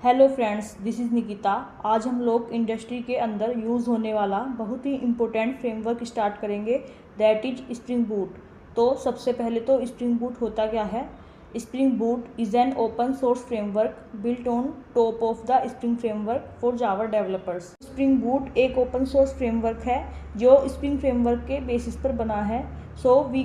Hello friends, this is Nikita. आज हम लोग इंडस्ट्री के अंदर यूज़ होने वाला बहुत ही इम्पोर्टेंट फ्रेमवर्क स्टार्ट करेंगे, दैट इज स्प्रिंग बूट। तो सबसे पहले तो स्प्रिंग बूट होता क्या है। Spring boot is an open source framework built on top of the spring framework for Java developers. Spring boot एक ओपन सोर्स फ्रेमवर्क है जो स्प्रिंग फ्रेमवर्क के बेसिस पर बना है। So we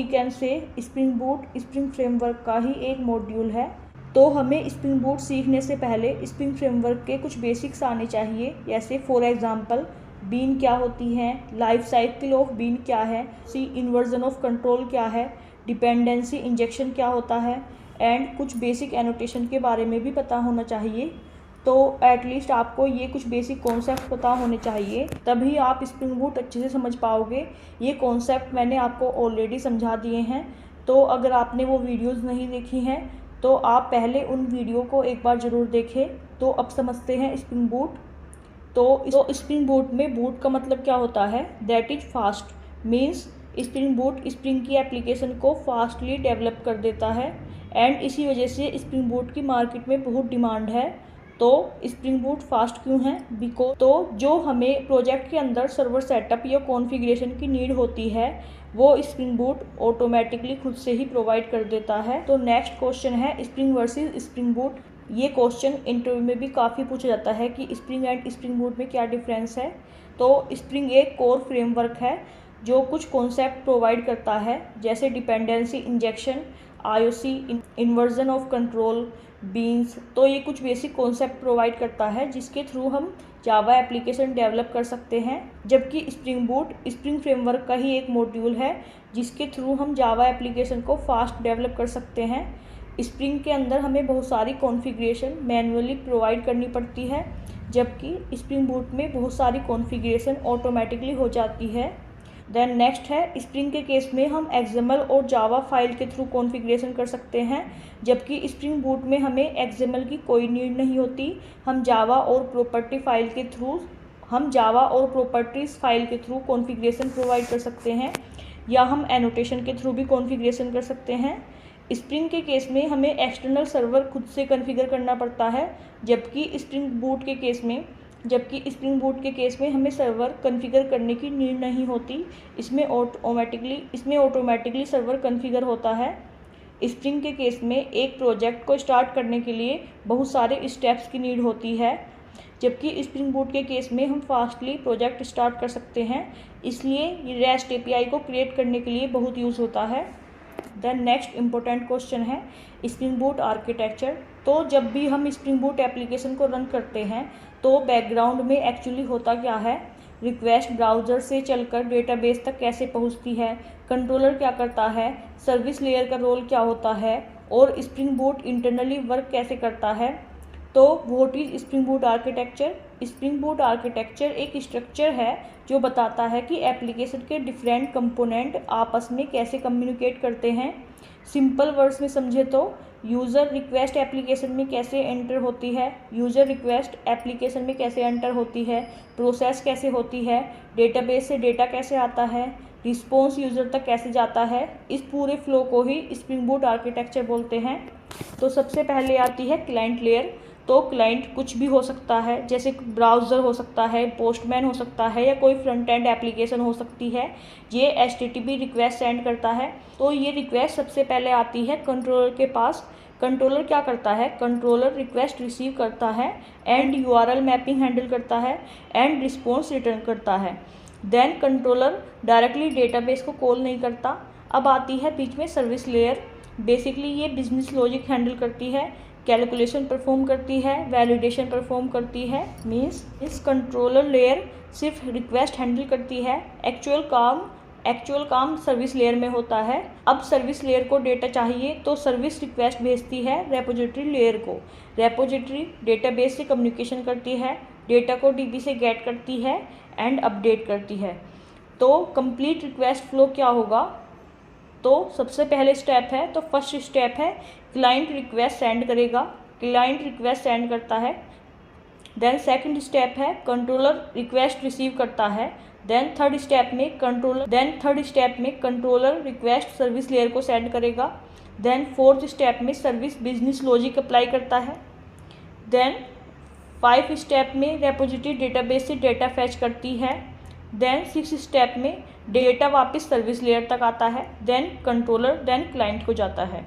can say spring boot spring framework का ही एक मॉड्यूल है। तो हमें स्प्रिंग बूट सीखने से पहले स्प्रिंग फ्रेमवर्क के कुछ बेसिक्स आने चाहिए, जैसे फॉर एग्जांपल बीन क्या होती है, लाइफ साइकिल ऑफ बीन क्या है, इन्वर्जन ऑफ कंट्रोल क्या है, डिपेंडेंसी इंजेक्शन क्या होता है, एंड कुछ बेसिक एनोटेशन के बारे में भी पता होना चाहिए। तो एटलीस्ट आपको ये कुछ बेसिक कॉन्सेप्ट पता होने चाहिए, तभी आप स्प्रिंग बूट अच्छे से समझ पाओगे। ये कॉन्सेप्ट मैंने आपको ऑलरेडी समझा दिए हैं, तो अगर आपने वो वीडियोज़ नहीं देखी हैं तो आप पहले उन वीडियो को एक बार ज़रूर देखें। तो अब समझते हैं स्प्रिंग बूट। तो स्प्रिंग बूट में बूट का मतलब क्या होता है, that is fast. Means spring boot spring की एप्लीकेशन को फास्टली डेवलप कर देता है, एंड इसी वजह से स्प्रिंग बूट की मार्केट में बहुत डिमांड है। तो स्प्रिंग बूट फास्ट क्यों है, बिकॉज तो जो हमें प्रोजेक्ट के अंदर सर्वर सेटअप या कॉन्फ़िगरेशन की नीड होती है वो स्प्रिंग बूट ऑटोमेटिकली खुद से ही प्रोवाइड कर देता है। तो नेक्स्ट क्वेश्चन है स्प्रिंग वर्सेस स्प्रिंग बूट। ये क्वेश्चन इंटरव्यू में भी काफ़ी पूछा जाता है कि स्प्रिंग एंड स्प्रिंग बूट में क्या डिफरेंस है। तो स्प्रिंग एक कोर फ्रेमवर्क है जो कुछ कॉन्सेप्ट प्रोवाइड करता है, जैसे dependency injection, IOC, inversion of control, beans. तो ये कुछ बेसिक कॉन्सेप्ट प्रोवाइड करता है जिसके थ्रू हम जावा एप्लीकेशन डेवलप कर सकते हैं, जबकि स्प्रिंग बूट स्प्रिंग फ्रेमवर्क का ही एक मॉड्यूल है जिसके थ्रू हम जावा एप्लीकेशन को फास्ट डेवलप कर सकते हैं। स्प्रिंग के अंदर हमें बहुत सारी कॉन्फ़िगरेशन मैनुअली प्रोवाइड करनी पड़ती है, जबकि स्प्रिंग बूट में बहुत सारी कॉन्फ़िगरेशन ऑटोमेटिकली हो जाती है। देन नेक्स्ट है स्प्रिंग के केस में हम एक्सएमएल और जावा फाइल के थ्रू कॉन्फ़िगरेशन कर सकते हैं, जबकि स्प्रिंग बूट में हमें एक्सएमएल की कोई नीड नहीं होती। हम जावा और प्रॉपर्टीज़ फाइल के थ्रू कॉन्फ़िगरेशन प्रोवाइड कर सकते हैं, या हम एनोटेशन के थ्रू भी कॉन्फ़िगरेशन कर सकते हैं। स्प्रिंग के केस में हमें एक्सटर्नल सर्वर खुद से कॉन्फ़िगर करना पड़ता है, जबकि स्प्रिंग बूट के केस में हमें सर्वर कॉन्फ़िगर करने की नीड नहीं होती। इसमें ऑटोमेटिकली सर्वर कॉन्फ़िगर होता है। स्प्रिंग के केस में एक प्रोजेक्ट को स्टार्ट करने के लिए बहुत सारे स्टेप्स की नीड होती है, जबकि स्प्रिंग बूट के केस में हम फास्टली प्रोजेक्ट स्टार्ट कर सकते हैं। इसलिए ये रेस्ट एपीआई को क्रिएट करने के लिए बहुत यूज़ होता है। देन नेक्स्ट इम्पोर्टेंट क्वेश्चन है स्प्रिंग बूट आर्किटेक्चर। तो जब भी हम स्प्रिंग बूट एप्लीकेशन को रन करते हैं तो बैकग्राउंड में एक्चुअली होता क्या है, रिक्वेस्ट ब्राउज़र से चलकर डेटाबेस तक कैसे पहुंचती है, कंट्रोलर क्या करता है, सर्विस लेयर का रोल क्या होता है, और स्प्रिंग बूट इंटरनली वर्क कैसे करता है। तो what is spring boot architecture. Spring boot architecture एक स्ट्रक्चर है जो बताता है कि एप्लीकेशन के डिफरेंट कंपोनेंट आपस में कैसे कम्युनिकेट करते हैं। सिंपल वर्ड्स में समझे तो यूज़र रिक्वेस्ट एप्लीकेशन में कैसे एंटर होती है, प्रोसेस कैसे होती है, डेटाबेस से डेटा कैसे आता है, रिस्पॉन्स यूज़र तक कैसे जाता है। इस पूरे फ्लो को ही स्प्रिंग बूट आर्किटेक्चर बोलते हैं। तो सबसे पहले आती है क्लाइंट लेयर। तो क्लाइंट कुछ भी हो सकता है, जैसे ब्राउज़र हो सकता है, पोस्टमैन हो सकता है, या कोई फ्रंट एंड एप्लीकेशन हो सकती है। ये एचटीटीपी रिक्वेस्ट सेंड करता है। तो ये रिक्वेस्ट सबसे पहले आती है कंट्रोलर के पास। कंट्रोलर क्या करता है, कंट्रोलर रिक्वेस्ट रिसीव करता है, एंड यूआरएल मैपिंग हैंडल करता है, एंड रिस्पॉन्स रिटर्न करता है। देन कंट्रोलर डायरेक्टली डेटाबेस को कॉल नहीं करता। अब आती है बीच में सर्विस लेयर। बेसिकली ये बिजनेस लॉजिक हैंडल करती है, कैलकुलेशन परफॉर्म करती है, वैलिडेशन परफॉर्म करती है। मीन्स इस कंट्रोलर लेयर सिर्फ रिक्वेस्ट हैंडल करती है, एक्चुअल काम सर्विस लेयर में होता है। अब सर्विस लेयर को डेटा चाहिए तो सर्विस रिक्वेस्ट भेजती है रेपोजिटरी लेयर को। रेपोजिटरी डेटाबेस से कम्युनिकेशन करती है, डेटा को डीबी से गेट करती है एंड अपडेट करती है। तो कंप्लीट रिक्वेस्ट फ्लो क्या होगा, तो सबसे पहले स्टेप है, तो फर्स्ट स्टेप है क्लाइंट रिक्वेस्ट सेंड करेगा, क्लाइंट रिक्वेस्ट सेंड करता है। देन सेकंड स्टेप है कंट्रोलर रिक्वेस्ट रिसीव करता है। देन थर्ड स्टेप में कंट्रोलर रिक्वेस्ट सर्विस लेयर को सेंड करेगा। देन 4th स्टेप में सर्विस बिजनेस लॉजिक अप्लाई करता है। देन 5 स्टेप में रेपोजिटरी डेटाबेस से डेटा फैच करती है। देन 6 स्टेप में डेटा वापस सर्विस लेयर तक आता है। देन कंट्रोलर, देन क्लाइंट को जाता है।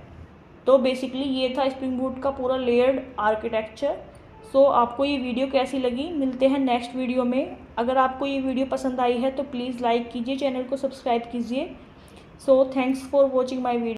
तो बेसिकली ये था स्प्रिंग बूट का पूरा लेयर्ड आर्किटेक्चर। सो आपको ये वीडियो कैसी लगी, मिलते हैं नेक्स्ट वीडियो में। अगर आपको ये वीडियो पसंद आई है तो प्लीज़ लाइक कीजिए, चैनल को सब्सक्राइब कीजिए। So thanks for watching my video.